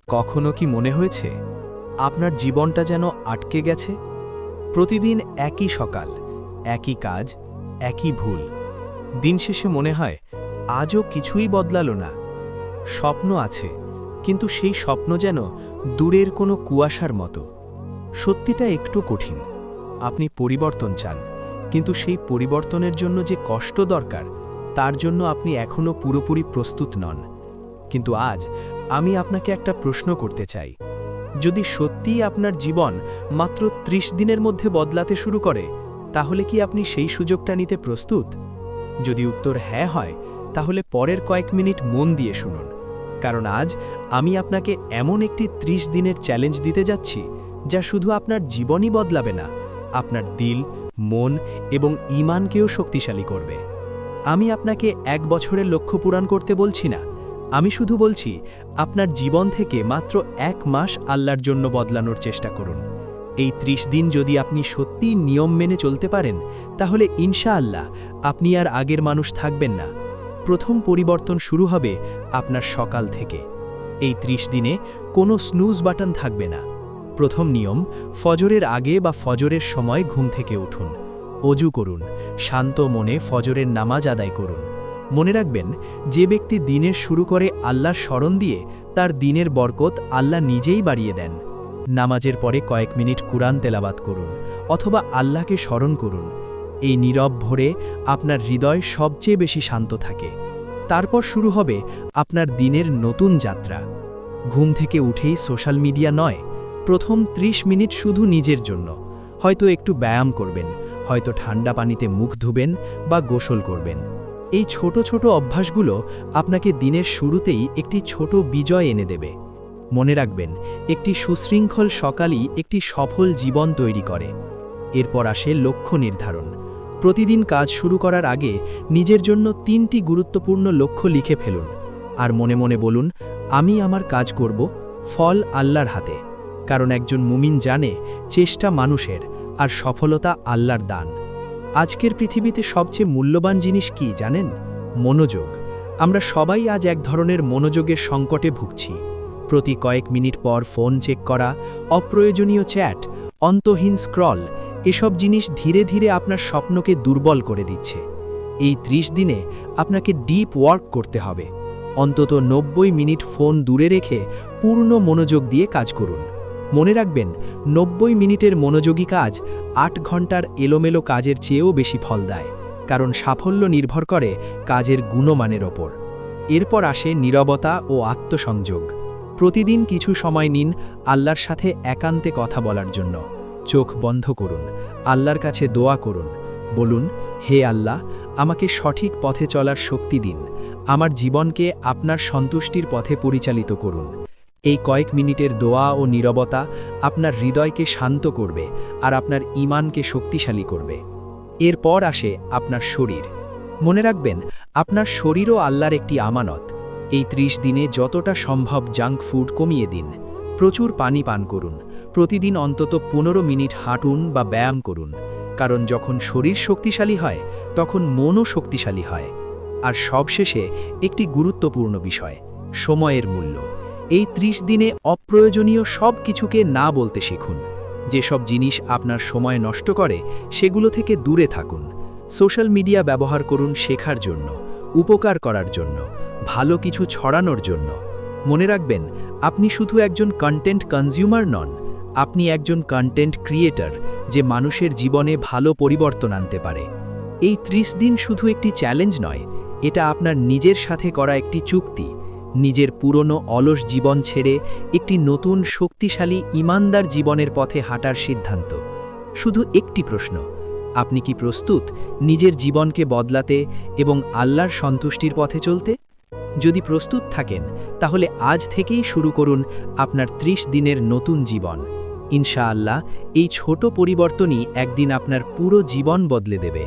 কখনো কি মনে হয়েছে আপনার জীবনটা যেন আটকে গেছে? প্রতিদিন একই সকাল, একই কাজ, একই ভুল। দিন শেষে মনে হয় আজও কিছুই বদলালো না। স্বপ্ন আছে, কিন্তু সেই স্বপ্ন যেন দূরের কোনো কুয়াশার মতো। সত্যিটা একটু কঠিন। আপনি পরিবর্তন চান, কিন্তু সেই পরিবর্তনের জন্য যে কষ্ট দরকার, তার জন্য আপনি এখনও পুরোপুরি প্রস্তুত নন। কিন্তু আজ আমি আপনাকে একটা প্রশ্ন করতে চাই। যদি সত্যিই আপনার জীবন মাত্র ৩০ দিনের মধ্যে বদলাতে শুরু করে, তাহলে কি আপনি সেই সুযোগটা নিতে প্রস্তুত? যদি উত্তর হ্যাঁ হয়, তাহলে পরের কয়েক মিনিট মন দিয়ে শুনুন। কারণ আজ আমি আপনাকে এমন একটি ৩০ দিনের চ্যালেঞ্জ দিতে যাচ্ছি, যা শুধু আপনার জীবনই বদলাবে না, আপনার দিল, মন এবং ঈমানকেও শক্তিশালী করবে। আমি আপনাকে ১ বছরের লক্ষ্য পূরণ করতে বলছি না। আমি শুধু বলছি, আপনার জীবন থেকে মাত্র ১ মাস আল্লাহর জন্য বদলানোর চেষ্টা করুন। এই ৩০ দিন যদি আপনি সত্যিই নিয়ম মেনে চলতে পারেন, তাহলে ইনশাআল্লাহ আপনি আর আগের মানুষ থাকবেন না। প্রথম পরিবর্তন শুরু হবে আপনার সকাল থেকে। এই ৩০ দিনে কোনো স্নুজ বাটন থাকবে না। প্রথম নিয়ম, ফজরের আগে বা ফজরের সময় ঘুম থেকে উঠুন। অজু করুন, শান্ত মনে ফজরের নামাজ আদায় করুন। মনে রাখবেন, যে ব্যক্তি দিনের শুরু করে আল্লাহর স্মরণ দিয়ে, তার দিনের বরকত আল্লাহ নিজেই বাড়িয়ে দেন। নামাজের পরে কয়েক মিনিট কুরআন তেলাওয়াত করুন, অথবা আল্লাহকে স্মরণ করুন। এই নীরব ভোরে আপনার হৃদয় সবচেয়ে বেশি শান্ত থাকে। তারপর শুরু হবে আপনার দিনের নতুন যাত্রা। ঘুম থেকে উঠেই সোশ্যাল মিডিয়া নয়, প্রথম ৩০ মিনিট শুধু নিজের জন্য। হয়তো একটু ব্যায়াম করবেন, হয়তো ঠান্ডা পানিতে মুখ ধুবেন বা গোসল করবেন। এই ছোট ছোট অভ্যাসগুলো আপনাকে দিনের শুরুতেই একটি ছোট বিজয় এনে দেবে। মনে রাখবেন, একটি সুশৃঙ্খল সকালই একটি সফল জীবন তৈরি করে। এরপর আসে লক্ষ্য নির্ধারণ। প্রতিদিন কাজ শুরু করার আগে নিজের জন্য ৩টি গুরুত্বপূর্ণ লক্ষ্য লিখে ফেলুন। আর মনে মনে বলুন, আমি আমার কাজ করব, ফল আল্লাহর হাতে। কারণ একজন মুমিন জানে, চেষ্টা মানুষের আর সফলতা আল্লাহর দান। আজকের পৃথিবীতে সবচেয়ে মূল্যবান জিনিস কি জানেন? মনোযোগ। আমরা সবাই আজ এক ধরনের মনোযোগের সংকটে ভুগছি। প্রতি কয়েক মিনিট পর ফোন চেক করা, অপ্রয়োজনীয় চ্যাট, অন্তহীন স্ক্রল, এসব জিনিস ধীরে ধীরে আপনার স্বপ্নকে দুর্বল করে দিচ্ছে। এই ৩০ দিনে আপনাকে ডিপ ওয়ার্ক করতে হবে। অন্তত ৯০ মিনিট ফোন দূরে রেখে পূর্ণ মনোযোগ দিয়ে কাজ করুন। মনে রাখবেন, ৯০ মিনিটের মনোযোগী কাজ ৮ ঘন্টার এলোমেলো কাজের চেয়েও বেশি ফল দেয়। কারণ সাফল্য নির্ভর করে কাজের গুণমানের ওপর। এরপর আসে নীরবতা ও আত্মসংযোগ। প্রতিদিন কিছু সময় নিন আল্লাহর সাথে একান্তে কথা বলার জন্য। চোখ বন্ধ করুন, আল্লাহর কাছে দোয়া করুন। বলুন, হে আল্লাহ, আমাকে সঠিক পথে চলার শক্তি দিন। আমার জীবনকে আপনার সন্তুষ্টির পথে পরিচালিত করুন। এই কয়েক মিনিটের দোয়া ও নীরবতা আপনার হৃদয়কে শান্ত করবে আর আপনার ঈমানকে শক্তিশালী করবে। এরপর আসে আপনার শরীর। মনে রাখবেন, আপনার শরীরও আল্লাহর একটি আমানত। এই ৩০ দিনে যতটা সম্ভব জাঙ্ক ফুড কমিয়ে দিন। প্রচুর পানি পান করুন। প্রতিদিন অন্তত ১৫ মিনিট হাঁটুন বা ব্যায়াম করুন। কারণ যখন শরীর শক্তিশালী হয়, তখন মনও শক্তিশালী হয়। আর সবশেষে একটি গুরুত্বপূর্ণ বিষয়, সময়ের মূল্য। এই ৩০ দিনে অপ্রয়োজনীয় সব কিছুকে না বলতে শিখুন। যেসব জিনিস আপনার সময় নষ্ট করে, সেগুলো থেকে দূরে থাকুন। সোশ্যাল মিডিয়া ব্যবহার করুন শেখার জন্য, উপকার করার জন্য, ভালো কিছু ছড়ানোর জন্য। মনে রাখবেন, আপনি শুধু একজন কন্টেন্ট কনজিউমার নন, আপনি একজন কন্টেন্ট ক্রিয়েটর, যে মানুষের জীবনে ভালো পরিবর্তন আনতে পারে। এই ৩০ দিন শুধু একটি চ্যালেঞ্জ নয়, এটা আপনার নিজের সাথে করা একটি চুক্তি। নিজের পুরনো অলস জীবন ছেড়ে একটি নতুন শক্তিশালী ঈমানদার জীবনের পথে হাঁটার সিদ্ধান্ত। শুধু একটি প্রশ্ন, আপনি কি প্রস্তুত নিজের জীবনকে বদলাতে এবং আল্লাহর সন্তুষ্টির পথে চলতে? যদি প্রস্তুত থাকেন, তাহলে আজ থেকেই শুরু করুন আপনার ৩০ দিনের নতুন জীবন। ইনশাআল্লাহ এই ছোট পরিবর্তনই একদিন আপনার পুরো জীবন বদলে দেবে।